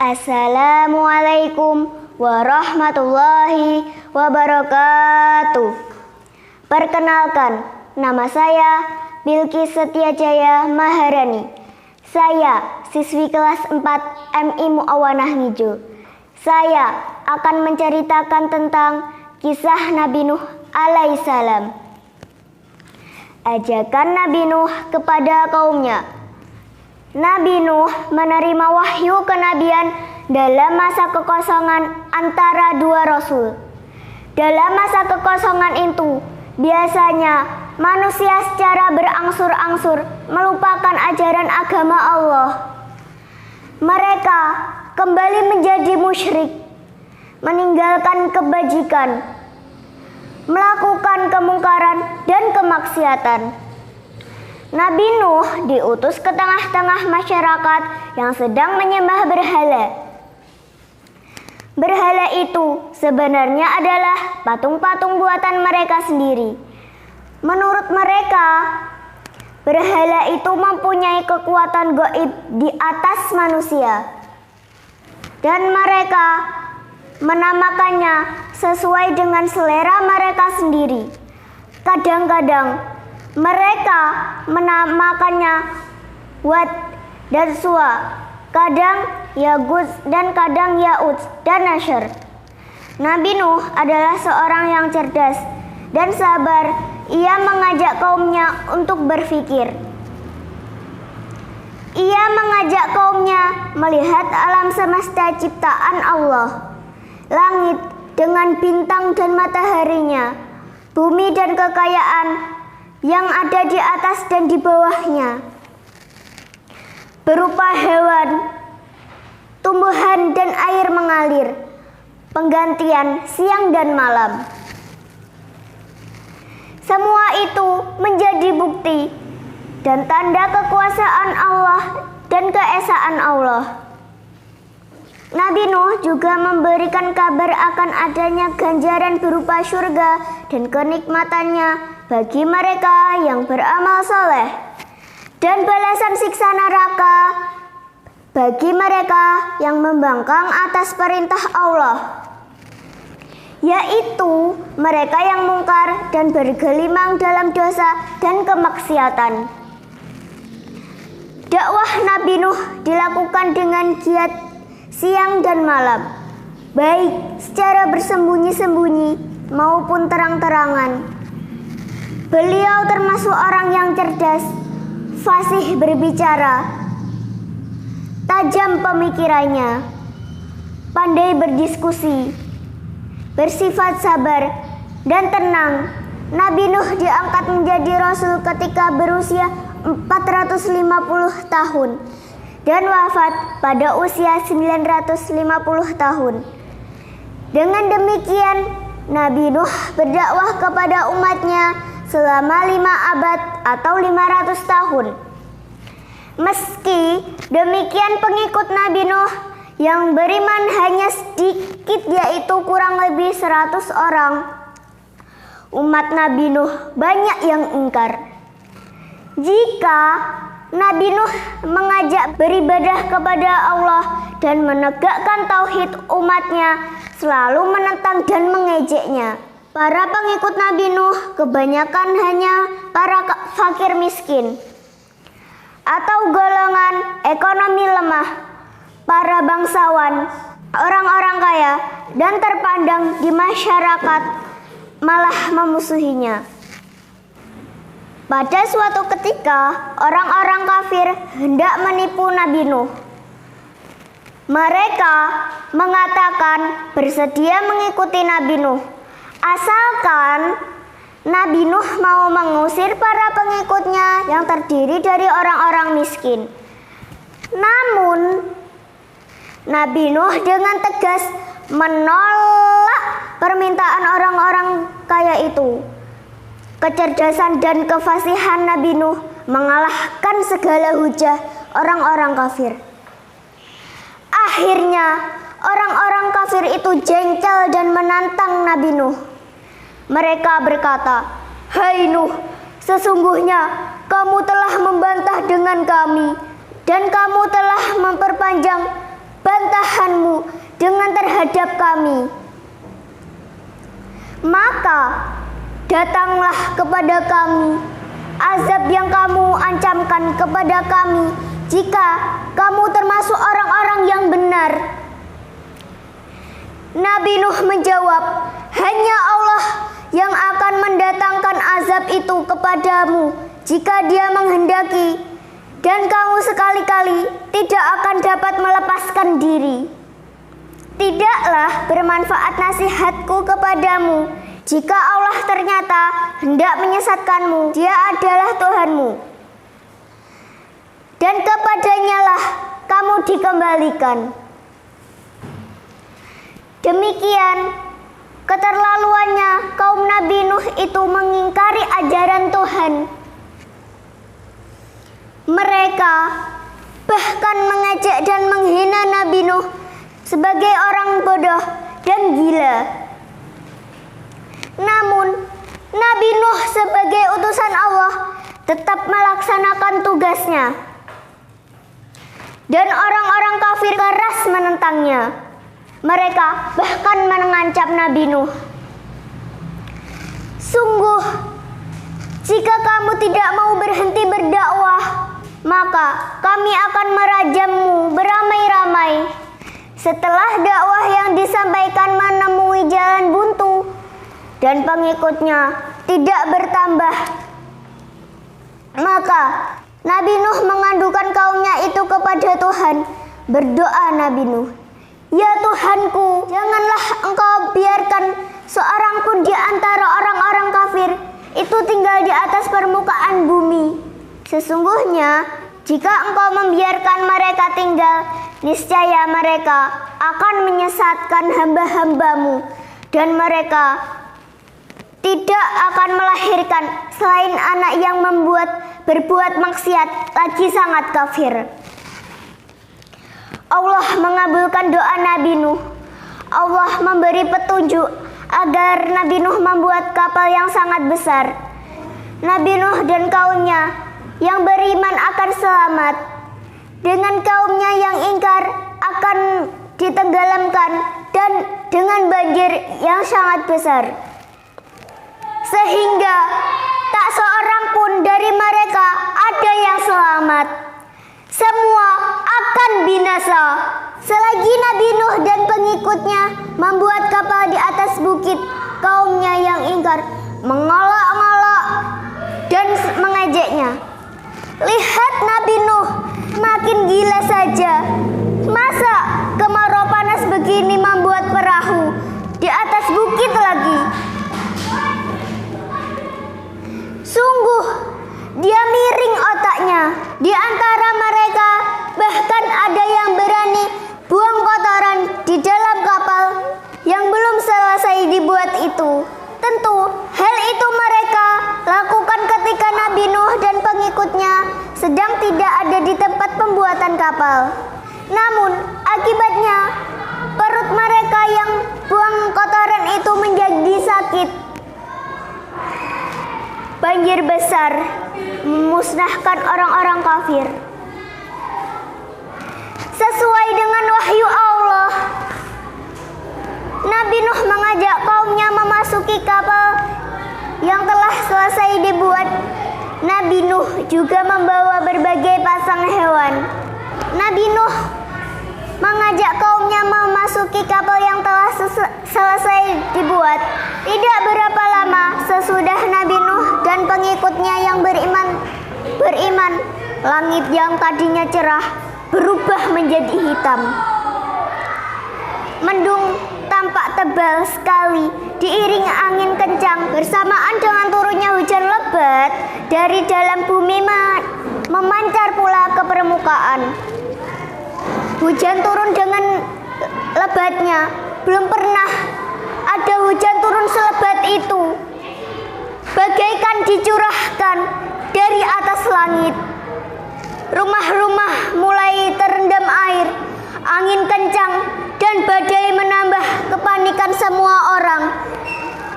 Assalamualaikum warahmatullahi wabarakatuh. Perkenalkan, nama saya Bilqis Setiajaya Maharani. Saya siswi kelas 4 MI Muawanah Ngijo. Saya akan menceritakan tentang kisah Nabi Nuh alaihissalam. Ajakan Nabi Nuh kepada kaumnya. Nabi Nuh menerima wahyu kenabian dalam masa kekosongan antara dua rasul. Dalam masa kekosongan itu, biasanya manusia secara berangsur-angsur melupakan ajaran agama Allah. Mereka kembali menjadi musyrik, meninggalkan kebajikan, melakukan kemungkaran dan kemaksiatan. Nabi Nuh diutus ke tengah-tengah masyarakat yang sedang menyembah berhala. Berhala itu sebenarnya adalah patung-patung buatan mereka sendiri. Menurut mereka, berhala itu mempunyai kekuatan gaib di atas manusia. Dan mereka menamakannya sesuai dengan selera mereka sendiri. Kadang-kadang mereka menamakannya Wat dan Suwa, kadang Yaguts dan kadang Ya'uts dan Nasr. Nabi Nuh adalah seorang yang cerdas dan sabar. Ia mengajak kaumnya untuk berpikir. Ia mengajak kaumnya melihat alam semesta ciptaan Allah, langit dengan bintang dan mataharinya, bumi dan kekayaan yang ada di atas dan di bawahnya, berupa hewan, tumbuhan dan air mengalir, penggantian siang dan malam. Semua itu menjadi bukti dan tanda kekuasaan Allah dan keesaan Allah. Nabi Nuh juga memberikan kabar akan adanya ganjaran berupa surga dan kenikmatannya bagi mereka yang beramal soleh, dan balasan siksa neraka bagi mereka yang membangkang atas perintah Allah, yaitu mereka yang mungkar dan bergelimang dalam dosa dan kemaksiatan. Dakwah Nabi Nuh dilakukan dengan giat siang dan malam, baik secara bersembunyi-sembunyi maupun terang-terangan. Beliau termasuk orang yang cerdas, fasih berbicara, tajam pemikirannya, pandai berdiskusi, bersifat sabar dan tenang. Nabi Nuh diangkat menjadi rasul ketika berusia 450 tahun dan wafat pada usia 950 tahun. Dengan demikian, Nabi Nuh berdakwah kepada umatnya selama 5 abad atau 500 tahun. Meski demikian, pengikut Nabi Nuh yang beriman hanya sedikit, yaitu kurang lebih 100 orang. Umat Nabi Nuh banyak yang ingkar. Jika Nabi Nuh mengajak beribadah kepada Allah dan menegakkan tauhid, umatnya selalu menentang dan mengejeknya. Para pengikut Nabi Nuh kebanyakan hanya para fakir miskin atau golongan ekonomi lemah, para bangsawan, orang-orang kaya, dan terpandang di masyarakat malah memusuhinya. Pada suatu ketika, orang-orang kafir hendak menipu Nabi Nuh. Mereka mengatakan bersedia mengikuti Nabi Nuh, asalkan Nabi Nuh mau mengusir para pengikutnya yang terdiri dari orang-orang miskin. Namun, Nabi Nuh dengan tegas menolak permintaan orang-orang kaya itu. Kecerdasan dan kefasihan Nabi Nuh mengalahkan segala hujah orang-orang kafir. Akhirnya, orang-orang kafir itu jengkel dan menantang Nabi Nuh. Mereka berkata, "Hai Nuh, sesungguhnya kamu telah membantah dengan kami dan kamu telah memperpanjang bantahanmu dengan terhadap kami. Maka datanglah kepada kami azab yang kamu ancamkan kepada kami jika kamu termasuk orang-orang yang benar. Nabi Nuh menjawab, hanya Allah yang akan mendatangkan azab itu kepadamu jika Dia menghendaki, dan kamu sekali-kali tidak akan dapat melepaskan diri. Tidaklah bermanfaat nasihatku kepadamu jika Allah ternyata hendak menyesatkanmu. Dia adalah Tuhanmu, dan kepadanyalah kamu dikembalikan. Demikian keterlaluannya kaum Nabi Nuh itu mengingkari ajaran Tuhan. Mereka bahkan mengejek dan menghina Nabi Nuh sebagai orang bodoh dan gila. Namun Nabi Nuh sebagai utusan Allah tetap melaksanakan tugasnya, dan orang-orang kafir keras menentangnya. Mereka bahkan mengancam Nabi Nuh, sungguh jika kamu tidak mau berhenti berdakwah, maka kami akan merajammu beramai-ramai. Setelah dakwah yang disampaikan menemui jalan buntu dan pengikutnya tidak bertambah, maka Nabi Nuh mengadukan kaumnya itu kepada Tuhan. Berdoa Nabi Nuh, ya Tuhanku, janganlah engkau biarkan seorang pun di antara orang-orang kafir itu tinggal di atas permukaan bumi. Sesungguhnya jika engkau membiarkan mereka tinggal, niscaya mereka akan menyesatkan hamba-hambamu, dan mereka tidak akan melahirkan selain anak yang berbuat maksiat lagi sangat kafir. Allah mengabulkan doa Nabi Nuh. Allah memberi petunjuk agar Nabi Nuh membuat kapal yang sangat besar. Nabi Nuh dan kaumnya yang beriman akan selamat, dengan kaumnya yang ingkar akan ditenggelamkan dan dengan banjir yang sangat besar, sehingga tak seorang pun dari mereka ada yang selamat. Semua akan binasa. Selagi Nabi Nuh dan pengikutnya membuat kapal di atas bukit, kaumnya yang ingkar mengolok-olok dan mengejeknya. Lihat Nabi Nuh, makin gila saja. Masa kemarau panas begini membuat perahu di atas bukit lagi? Sungguh dia miring otaknya. Di antara mereka bahkan ada yang berani buang kotoran di dalam kapal yang belum selesai dibuat itu. Tentu hal itu mereka lakukan ketika Nabi Nuh dan pengikutnya sedang tidak ada di tempat pembuatan kapal. Namun akibatnya perut mereka yang buang kotoran itu menjadi sakit. Banjir besar memusnahkan orang-orang kafir. Sesuai dengan wahyu Allah, Nabi Nuh mengajak kaumnya memasuki kapal yang telah selesai dibuat. Nabi Nuh juga membawa berbagai pasang hewan. Nabi Nuh mengajak kaumnya memasuki kapal yang telah selesai dibuat. Tidak berapa lama sesudah Nabi Nuh dan pengikutnya yang beriman, langit yang tadinya cerah berubah menjadi hitam. Mendung tampak tebal sekali diiringi angin kencang bersamaan dengan turunnya hujan lebat dari dalam bumi memancar pula ke permukaan. Hujan turun dengan lebatnya. Belum pernah ada hujan turun selebat itu. Bagaikan dicurahkan dari atas langit. Rumah-rumah mulai terendam air. Angin kencang dan badai menambah kepanikan semua orang.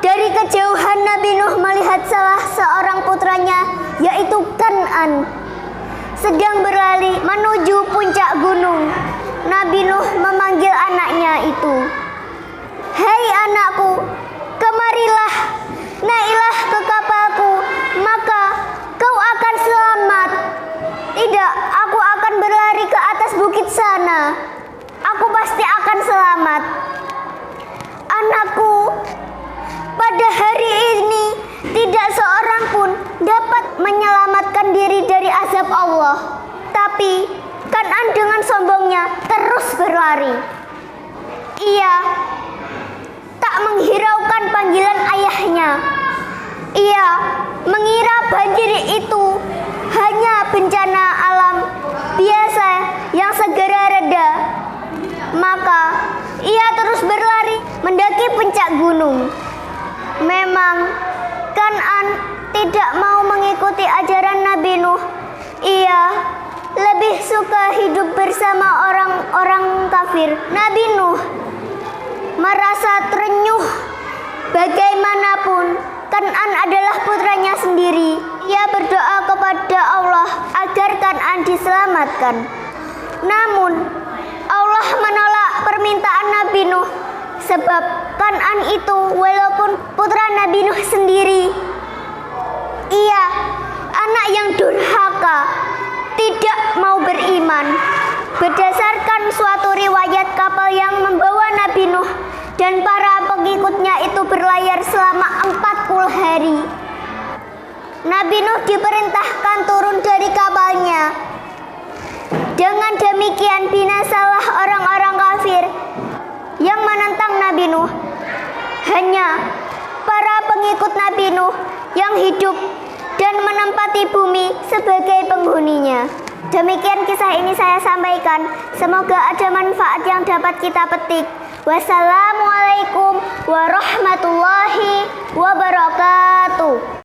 Dari kejauhan Nabi Nuh melihat salah seorang putranya, yaitu Kan'an, sedang berlari menuju puncak gunung. Nabi Nuh memanggil anaknya itu. "Hai anakku, kemarilah, naiklah ke kapalku, maka kau akan selamat." "Tidak, aku akan berlari ke atas bukit sana. Aku pasti akan selamat." "Anakku, pada hari ini tidak seorang pun dapat menyelamatkan diri dari azab Allah." Tapi Kan'an dengan sombongnya terus berlari. Ia tak menghiraukan panggilan ayahnya. Ia mengira banjir itu hanya bencana alam biasa yang segera reda. Maka ia terus berlari mendaki puncak gunung. Memang Kan'an tidak mau mengikuti ajaran Nabi Nuh. Ia lebih suka hidup bersama orang-orang kafir. Nabi Nuh merasa terenyuh. Bagaimanapun Kan'an adalah putranya sendiri. Ia berdoa kepada Allah agar Kan'an diselamatkan. Namun Allah menolak permintaan Nabi Nuh, sebab Kan'an itu walaupun putra Nabi Nuh sendiri, ia anak yang durhaka, tidak mau beriman. Berdasarkan suatu riwayat, kapal yang membawa Nabi Nuh dan para pengikutnya itu berlayar selama 40 hari. Nabi Nuh diperintahkan turun dari kapalnya. Dengan demikian binasalah orang-orang kafir yang menentang Nabi Nuh. Hanya para pengikut Nabi Nuh yang hidup dan menempati bumi sebagai penghuninya. Demikian kisah ini saya sampaikan. Semoga ada manfaat yang dapat kita petik. Wassalamualaikum warahmatullahi wabarakatuh.